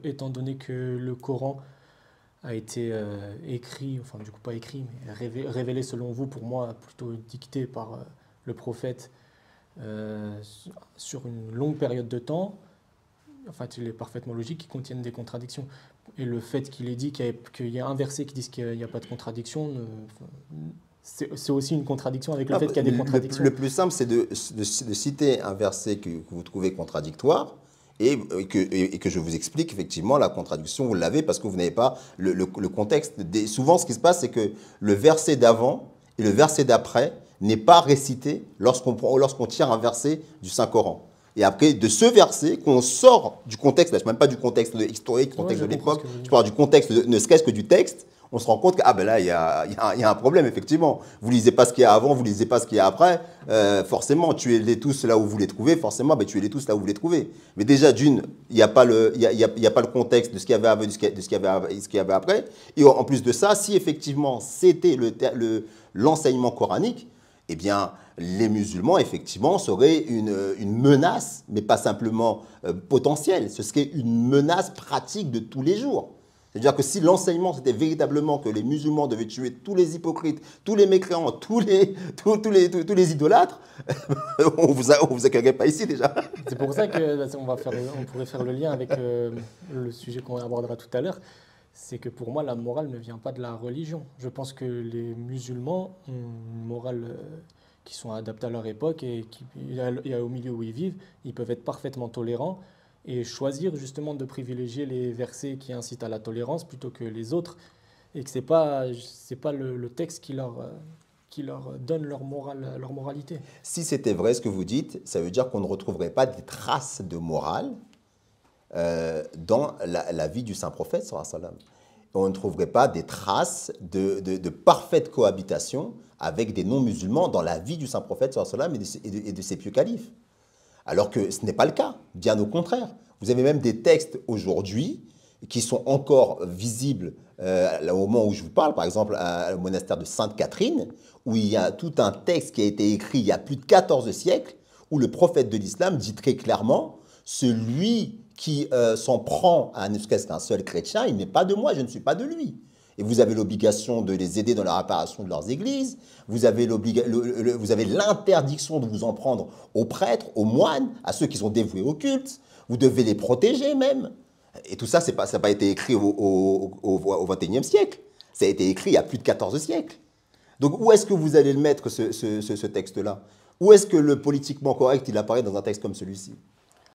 Étant donné que le Coran a été écrit, enfin du coup pas écrit, mais révélé selon vous, pour moi, plutôt dicté par le prophète euh, sur une longue période de temps, en fait, il est parfaitement logique qu'il contienne des contradictions. Et le fait qu'il ait dit qu'il y a un verset qui dit qu'il n'y a pas de contradiction, c'est aussi une contradiction avec le Ah, fait qu'il y a des contradictions. le plus simple, c'est de citer un verset que vous trouvez contradictoire et que je vous explique effectivement la contradiction, vous l'avez parce que vous n'avez pas le contexte. Souvent, ce qui se passe, c'est que le verset d'avant et le verset d'après n'est pas récité lorsqu'on tire un verset du Saint-Coran. Et après, de ce verset, qu'on sort du contexte, là, je ne parle même pas du contexte historique, du Ouais, contexte je de comprends ce l'époque, que vous voulez je dire. parle du contexte, ne serait-ce que du texte, on se rend compte que ah ben là, il y a un problème, effectivement. Vous lisez pas ce qu'il y a avant, vous lisez pas ce qu'il y a après. Forcément, tuez-les tous là où vous les trouvez. Forcément, ben, tuez-les tous là où vous les trouvez. Mais déjà, d'une, il n'y a pas le contexte de ce qu'il y avait avant, de ce qu'il y avait après. Et en plus de ça, si effectivement c'était l'enseignement coranique, eh bien, les musulmans, effectivement, seraient une menace, mais pas simplement potentielle. Ce serait une menace pratique de tous les jours. C'est-à-dire que si l'enseignement, c'était véritablement que les musulmans devaient tuer tous les hypocrites, tous les mécréants, tous les idolâtres, on vous accueillerait pas ici déjà. C'est pour ça que on pourrait faire le lien avec le sujet qu'on abordera tout à l'heure. C'est que pour moi, la morale ne vient pas de la religion. Je pense que les musulmans ont une morale qui sont adaptées à leur époque et au milieu où ils vivent. Ils peuvent être parfaitement tolérants et choisir justement de privilégier les versets qui incitent à la tolérance plutôt que les autres. Et que c'est pas le texte qui leur donne leur moralité. Si c'était vrai ce que vous dites, ça veut dire qu'on ne retrouverait pas des traces de morale dans la vie du saint prophète, sallallahu alayhi wa sallam. On ne trouverait pas des traces de parfaite cohabitation avec des non-musulmans dans la vie du saint prophète, sallallahu alayhi wa sallam, et de ses pieux califes. Alors que ce n'est pas le cas, bien au contraire. Vous avez même des textes aujourd'hui qui sont encore visibles au moment où je vous parle, par exemple au monastère de Sainte-Catherine, où il y a tout un texte qui a été écrit il y a plus de 14 siècles, où le prophète de l'islam dit très clairement, celui qui s'en prend à ne serait-ce qu'un seul chrétien, il n'est pas de moi, je ne suis pas de lui. Et vous avez l'obligation de les aider dans la réparation de leurs églises, vous avez l'interdiction de vous en prendre aux prêtres, aux moines, à ceux qui sont dévoués au culte, vous devez les protéger même. Et tout ça, ça n'a pas été écrit au XXIe siècle, ça a été écrit il y a plus de 14 siècles. Donc où est-ce que vous allez le mettre, ce texte-là? Où est-ce que le politiquement correct, il apparaît dans un texte comme celui-ci?